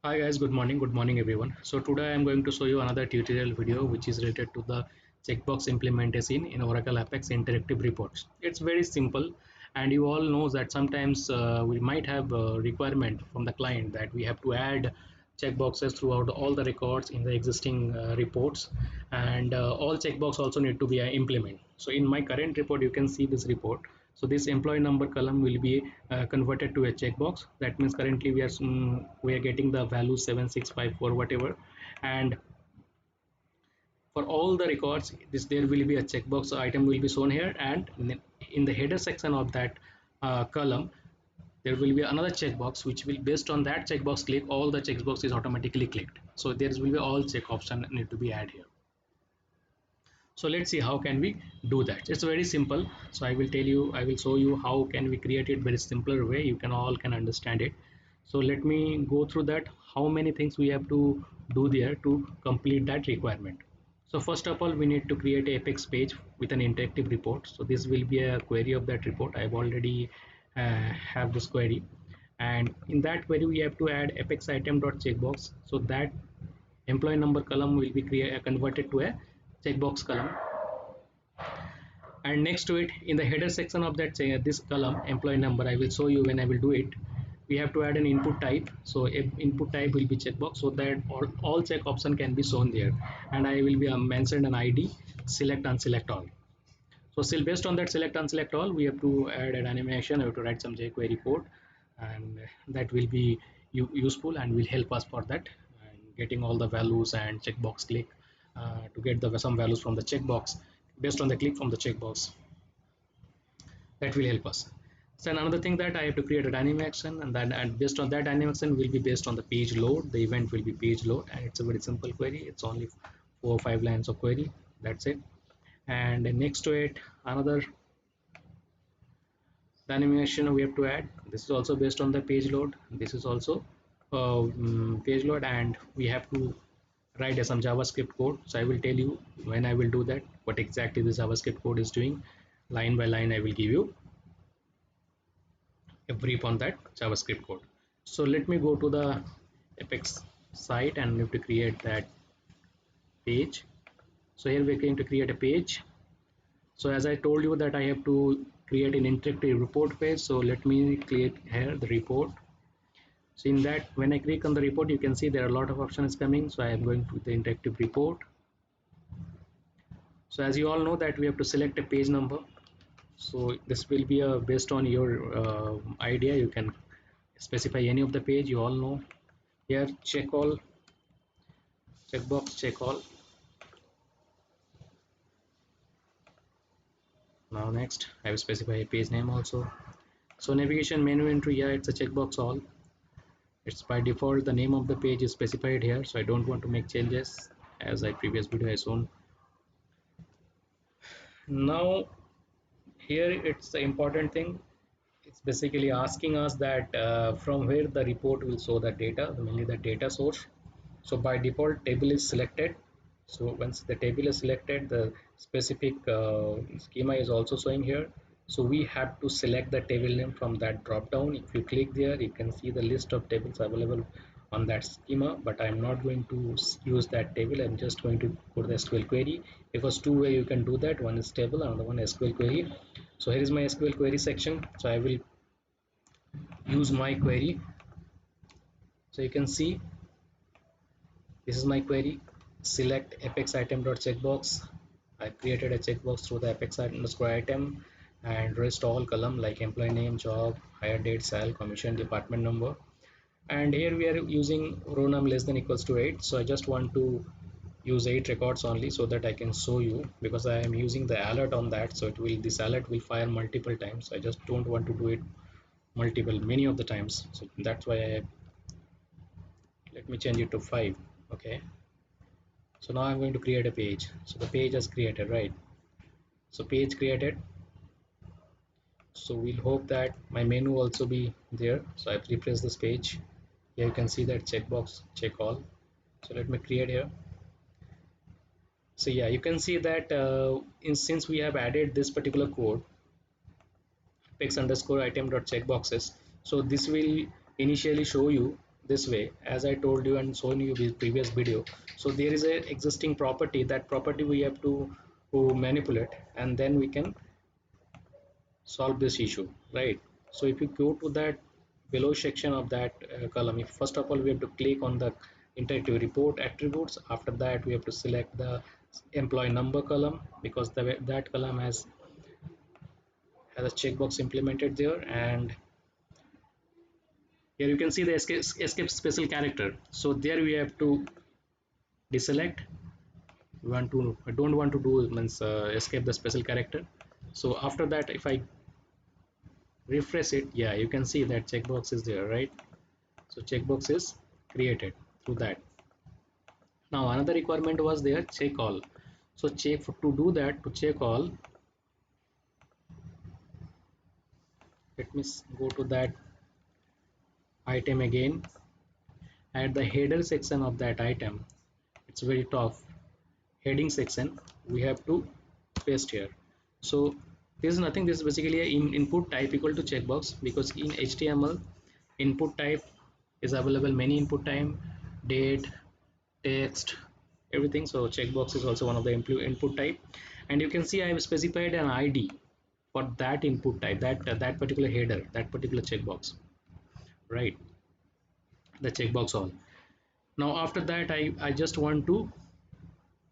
Hi guys, good morning everyone. So today I am going to show you another tutorial video which is related to the checkbox implementation in Oracle Apex interactive reports. It's very simple, and you all know that sometimes we might have a requirement from the client that we have to add checkboxes throughout all the records in the existing reports, and all checkbox also need to be implement. So in my current report you can see this report. So this employee number column will be converted to a checkbox. That means currently we are getting the value 7654 whatever, and for all the records this there will be a checkbox item will be shown here, and in the header section of that column there will be another checkbox which will, based on that checkbox click, all the checkbox is automatically clicked. So there will be all check option need to be added here. So let's see how can we do that. It's very simple. So I will show you how can we create it very simpler way you can all can understand it. So let me go through that how many things we have to do there to complete that requirement. So first of all we need to create a apex page with an interactive report. So this will be a query of that report. I've already have this query, and in that query we have to add apex item dot checkbox. So that employee number column will be converted to a checkbox column, and next to it in the header section of that this column employee number, I will show you when I will do it. We have to add an input type. So input type will be checkbox so that all check option can be shown there, and I will be mentioned an id select unselect all. So still based on that select unselect all we have to add an animation. I have to write some jQuery code, and that will be useful and will help us for that, and getting all the values and checkbox click to get the some values from the checkbox based on the click from the checkbox. That will help us. So another thing that I have to create a dynamic action, and then and based on that dynamic action will be based on the page load. The event will be page load, and it's a very simple query. It's only 4 or 5 lines of query. That's it. And next to it another dynamic action we have to add. This is also based on the page load. This is also page load, and we have to write some JavaScript code. So I will tell you when I will do that, what exactly this JavaScript code is doing. Line by line I will give you a brief on that JavaScript code. So let me go to the Apex site and we have to create that page. So here we're going to create a page. So as I told you that I have to create an interactive report page. So let me create here the report. So in that, when I click on the report, you can see there are a lot of options coming. So I am going to the interactive report. So as you all know that we have to select a page number. So this will be based on your idea. You can specify any of the page. You all know here check all, checkbox check all. Now next I will specify a page name also. So navigation menu entry, yeah, it's a checkbox all. It's by default the name of the page is specified here, so I don't want to make changes as I previous video has shown. Now here it's the important thing. It's basically asking us that from where the report will show the data, mainly the data source. So by default table is selected. So once the table is selected, the specific schema is also showing here. So we have to select the table name from that drop down. If you click there, you can see the list of tables available on that schema, but I'm not going to use that table. I'm just going to go to the SQL query, because two way you can do that. One is table, another one SQL query. So here is my SQL query section. So I will use my query. So you can see this is my query. Select apex item dot checkbox. I created a checkbox through the apex underscore item, and rest all column like employee name, job, hire date, sal, commission, department number. And here we are using row num less than equals to 8. So I just want to use 8 records only so that I can show you, because I am using the alert on that. So it will, this alert will fire multiple times. I just don't want to do it many of the times. So that's why I, let me change it to 5. Okay, so now I'm going to create a page. So the page is created, right? So page created. So we'll hope that my menu also be there. So I've refreshed this page. Here you can see that checkbox check all. So let me create here. So yeah, you can see that since we have added this particular code apex underscore item dot checkboxes, so this will initially show you this way, as I told you and shown you the previous video. So there is a existing property, that property we have to manipulate, and then we can solve this issue, right? So if you go to that below section of that column, if first of all we have to click on the interactive report attributes. After that we have to select the employee number column, because that column has a checkbox implemented there. And here you can see the escape special character. So there we have to deselect. We want to, I don't want to do means escape the special character. So after that, if I refresh it, yeah, you can see that checkbox is there, right? So checkbox is created through that. Now another requirement was there, check all. So check for, to do that, to check all, let me go to that item again. At the header section of that item, it's very top heading section, we have to paste here. So this is nothing, this is basically a input type equal to checkbox, because in HTML input type is available many input type, date, text, everything. So checkbox is also one of the input type, and you can see I have specified an ID for that input type, that particular header, that particular checkbox, right? The checkbox all. Now after that, I just want to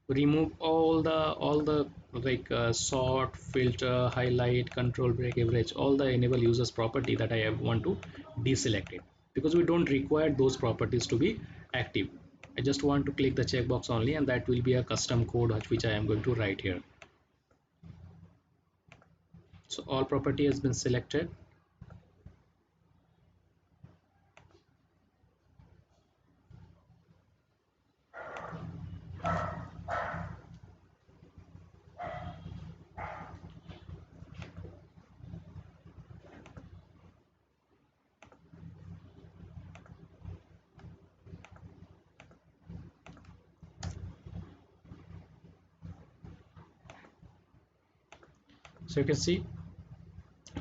remove all the like sort, filter, highlight, control, break, average, all the enable users property that I want to deselect it, because we don't require those properties to be active. I just want to click the checkbox only, and that will be a custom code which I am going to write here. So all property has been selected. So you can see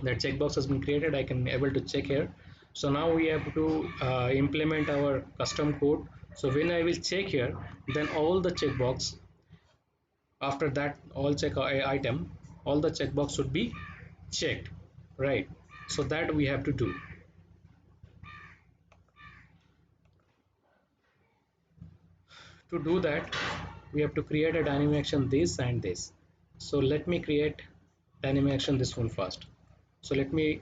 that checkbox has been created. I can able to check here. So now we have to implement our custom code. So when I will check here, then all the checkbox, after that all check item, all the checkbox should be checked, right? So that we have to do. To do that, we have to create a dynamic action this and this. So let me create dynamic action this one first. So let me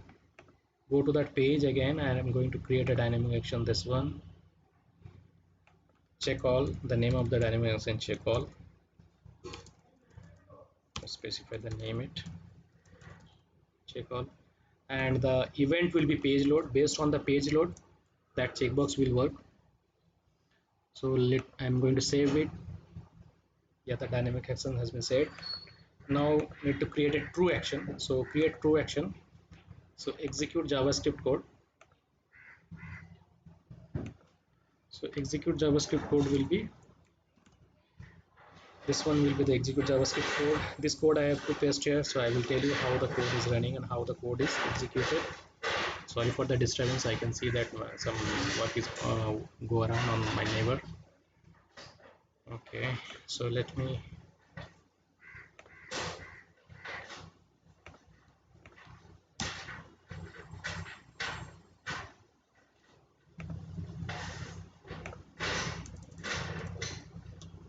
go to that page again, and I'm going to create a dynamic action this one. Check all, the name of the dynamic action, check all. Specify the name, it check all, and the event will be page load. Based on the page load, that checkbox will work. So I'm going to save it. Yeah, the dynamic action has been saved. Now need to create a true action. So create true action. So execute JavaScript code. So execute JavaScript code will be, this one will be the execute JavaScript code. This code I have to paste here. So I will tell you how the code is running and how the code is executed. Sorry for the disturbance. I can see that some work is go around on my neighbor. Okay, so let me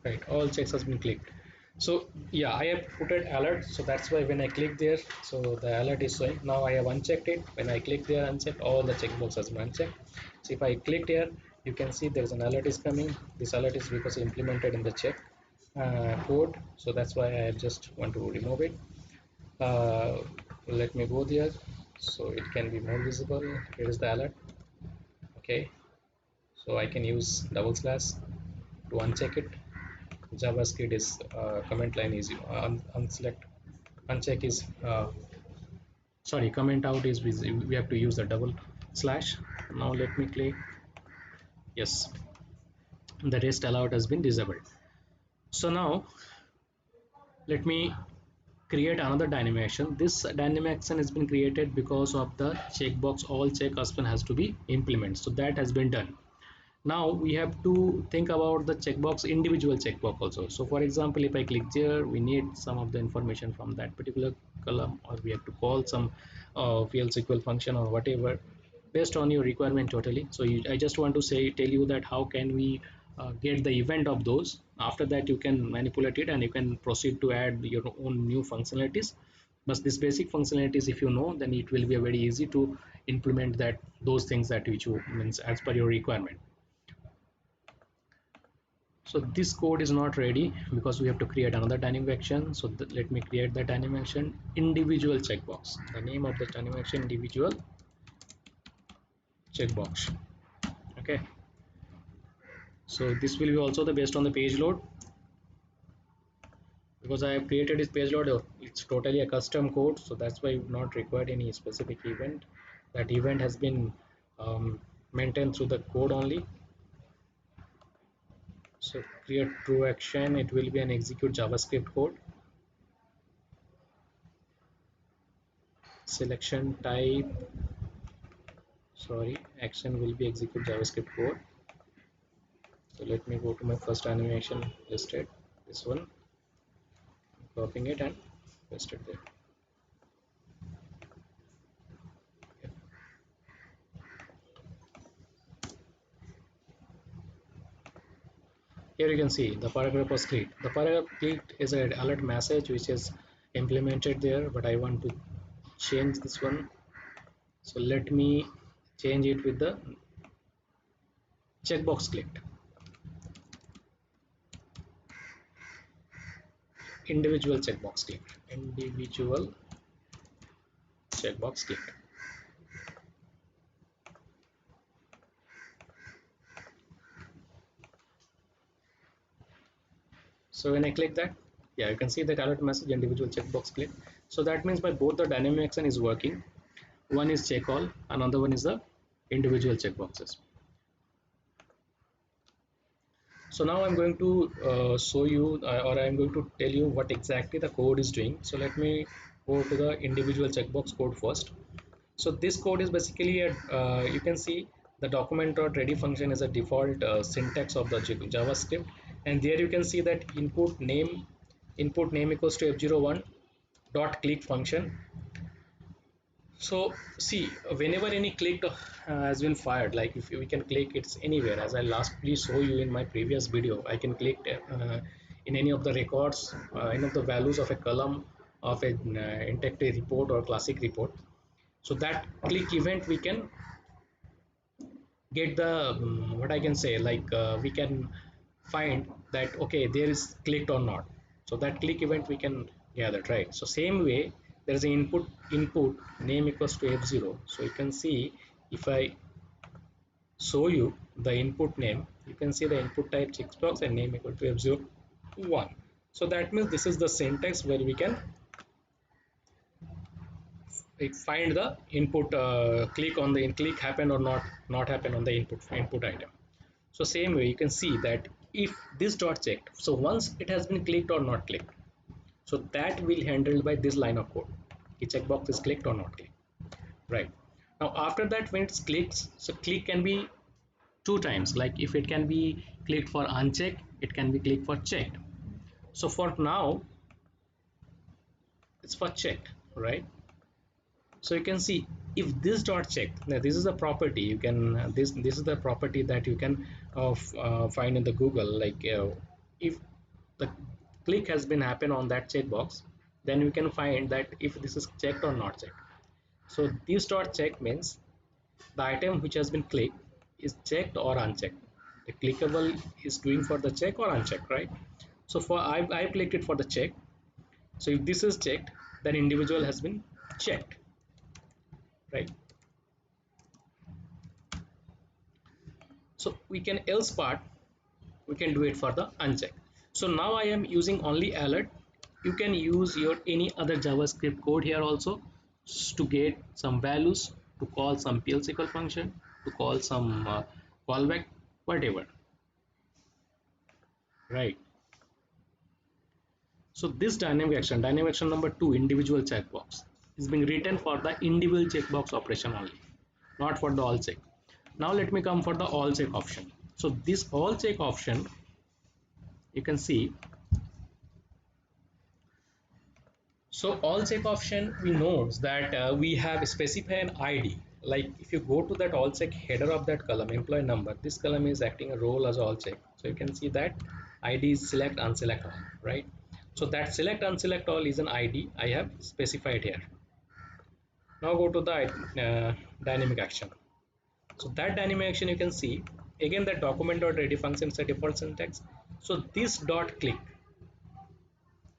right, all checks has been clicked. So yeah, I have put it alert, so that's why when I click there, so the alert is showing. Now I have unchecked it. When I click there, uncheck, all the checkbox has been unchecked. So if I click here, you can see there is an alert is coming. This alert is because implemented in the check code, so that's why I just want to remove it. uh, Let me go there so it can be more visible. Here is the alert. Okay, so I can use double slash to uncheck it. JavaScript is comment line is unselect, uncheck is sorry, comment out is we have to use the double slash. Now let me click yes, the rest allowed has been disabled. So now let me create another dynamic action. This dynamic action has been created because of the checkbox all check custom has to be implemented, so that has been done. Now we have to think about the checkbox, individual checkbox also. So for example, if I click here, we need some of the information from that particular column, or we have to call some field SQL function or whatever, based on your requirement totally. So I just want to tell you that how can we get the event of those. After that you can manipulate it and you can proceed to add your own new functionalities. But this basic functionalities, if you know, then it will be very easy to implement that, those things that which you means as per your requirement. So this code is not ready because we have to create another dynamic action. So let me create the dynamic action, individual checkbox. The name of the dynamic action, individual checkbox. Okay, so this will be also the based on the page load, because I have created this page load. It's totally a custom code, so that's why I've not required any specific event. That event has been maintained through the code only. So create true action, it will be an execute JavaScript code. Selection type, sorry, action will be execute JavaScript code. So let me go to my first animation listed, this one, copying it and paste it there. Here you can see the paragraph was clicked. The paragraph clicked is an alert message which is implemented there, but I want to change this one. So let me change it with the checkbox clicked. Individual checkbox clicked. Individual checkbox clicked. So when I click that, yeah, you can see that alert message, individual checkbox click. So that means by both the dynamic action is working. One is check all, another one is the individual checkboxes. So now I'm going to show you or I'm going to tell you what exactly the code is doing. So let me go to the individual checkbox code first. So this code is basically a, you can see the document.ready function is a default syntax of the JavaScript, and there you can see that input name equals to f01 dot click function. So see, whenever any click has been fired, like if we can click it's anywhere, as I lastly show you in my previous video, I can click in any of the records, any of the values of a column of a integrated report or classic report. So that click event we can get the what I can say, like we can find that okay there is clicked or not. So that click event we can gather, right? So same way there is an input name equals to f0. So you can see if I show you the input name, you can see the input type checkbox and name equal to f01. So that means this is the syntax where we can find the input, click on the click happen or not happen on the input item. So same way you can see that if this dot checked, so once it has been clicked or not clicked, so that will handled by this line of code. The checkbox is clicked or not clicked, right? Now after that, when it's clicked, so click can be two times, like if it can be clicked for unchecked, it can be clicked for checked. So for now it's for checked, right? So you can see if this dot checked, now this is a property you can this is the property that you can find in the Google, like if the click has been happen on that checkbox, then you can find that if this is checked or not checked. So this dot check means the item which has been clicked is checked or unchecked. The clickable is doing for the check or unchecked, right? So for I clicked it for the check. So if this is checked, then individual has been checked, right? So we can else part, we can do it for the uncheck. So now I am using only alert. You can use your any other JavaScript code here also to get some values, to call some PL SQL function, to call some callback, whatever, right? So this dynamic action number 2, individual checkbox, is being written for the individual checkbox operation only, not for the all check. Now let me come for the all check option. So this all check option, you can see. So all check option, we knows that we have specified an ID. Like if you go to that all check header of that column, employee number, this column is acting a role as all check. So you can see that ID is select unselect all, right? So that select unselect all is an ID I have specified here. Now go to the dynamic action. So that dynamic action, you can see again that document.ready function is a default syntax. So this dot click,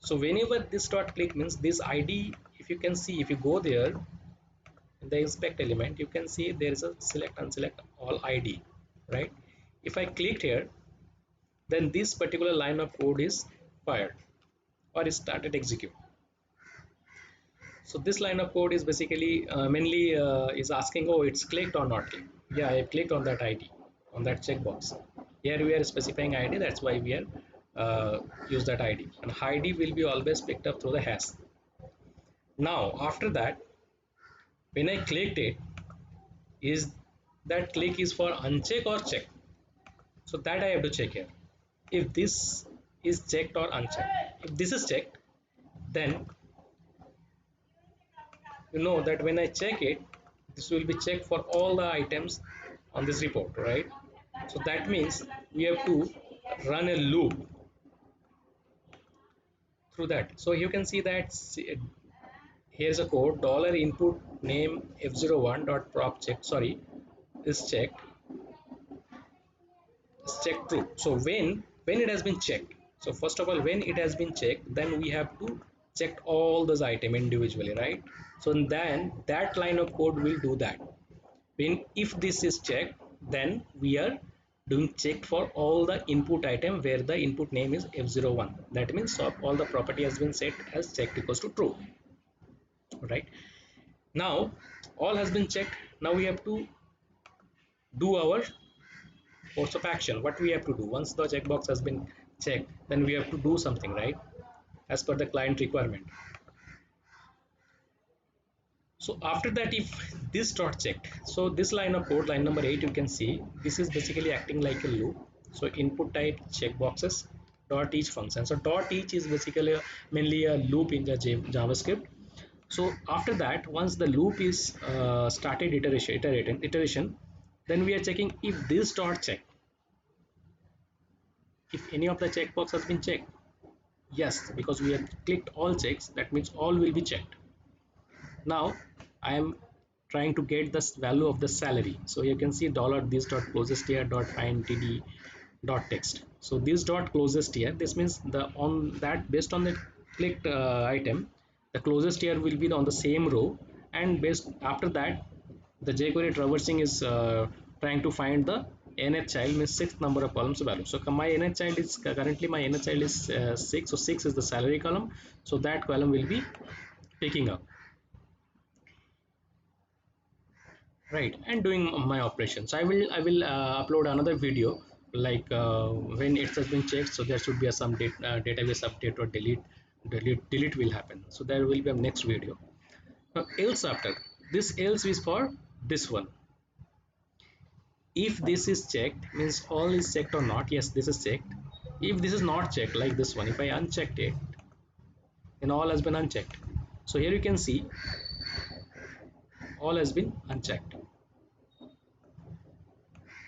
so whenever this dot click means this ID, if you can see, if you go there in the inspect element, you can see there is a select unselect all ID, right? If I clicked here, then this particular line of code is fired or is started execute. So this line of code is basically mainly is asking, oh, it's clicked or not clicked. Yeah, I clicked on that ID, on that checkbox. Here we are specifying ID, that's why we are use that ID, and ID will be always picked up through the hash. Now after that, when I clicked it, is that click is for uncheck or check? So that I have to check here. If this is checked or unchecked. If this is checked, then you know that when I check it, this will be checked for all the items on this report, right? So that means we have to run a loop through that. So you can see that here's a code dollar input name f01 dot prop check, sorry, is checked, is checked true. So when it has been checked, so first of all when it has been checked, then we have to check all those items individually, right? So then that line of code will do that. When if this is checked, then we are doing check for all the input item where the input name is f01. That means all the property has been set as checked equals to true, right? Now all has been checked. Now we have to do our course of action. What we have to do once the checkbox has been checked, then we have to do something, right, as per the client requirement. So after that, if this dot checked, so this line of code, line number 8, you can see this is basically acting like a loop. So input type checkboxes dot each function. So dot each is basically mainly a loop in the JavaScript. So after that, once the loop is started iteration, then we are checking if this dot check, if any of the checkbox has been checked. Yes, because we have clicked all checks, that means all will be checked. Now I am trying to get the value of the salary. So you can see dollar this dot closest here dot find td dot text. So this dot closest here, this means the on that based on the clicked item, the closest here will be on the same row, and based after that the jQuery traversing is trying to find the nth child, means sixth number of columns value. So my nth child is currently my nth child is 6, so 6 is the salary column, so that column will be picking up, right, and doing my operations. I will upload another video, like when it has been checked, so there should be some database update or delete will happen, so there will be a next video. Now else, after this else is for this one. If this is checked, means all is checked or not. Yes, this is checked. If this is not checked, like this one, if I unchecked it, then all has been unchecked. So here you can see all has been unchecked.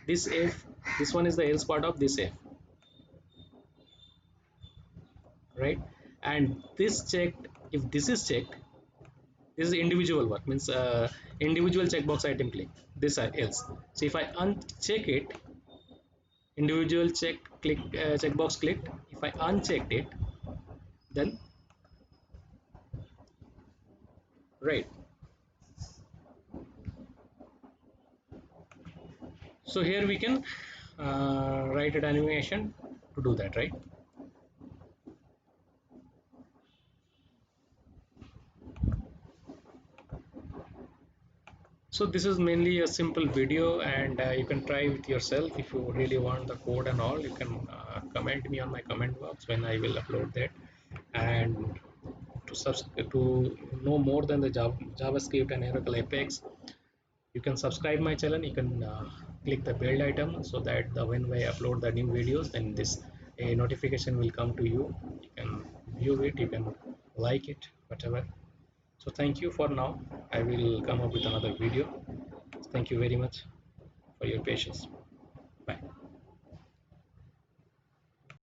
This if this one is the else part of this if, right? And this checked, if this is checked, this is individual work, means individual checkbox item click, this else. So if I uncheck it, individual check click checkbox clicked. If I unchecked it, then right. So here we can write an animation to do that, right? So this is mainly a simple video, and you can try with yourself. If you really want the code and all, you can comment me on my comment box when I will upload that. And to know more than the JavaScript and Oracle Apex, you can subscribe my channel. You can click the bell item so that when I upload the new videos, then this a notification will come to you. You can view it, you can like it, whatever. So thank you for now. I will come up with another video. Thank you very much for your patience. Bye.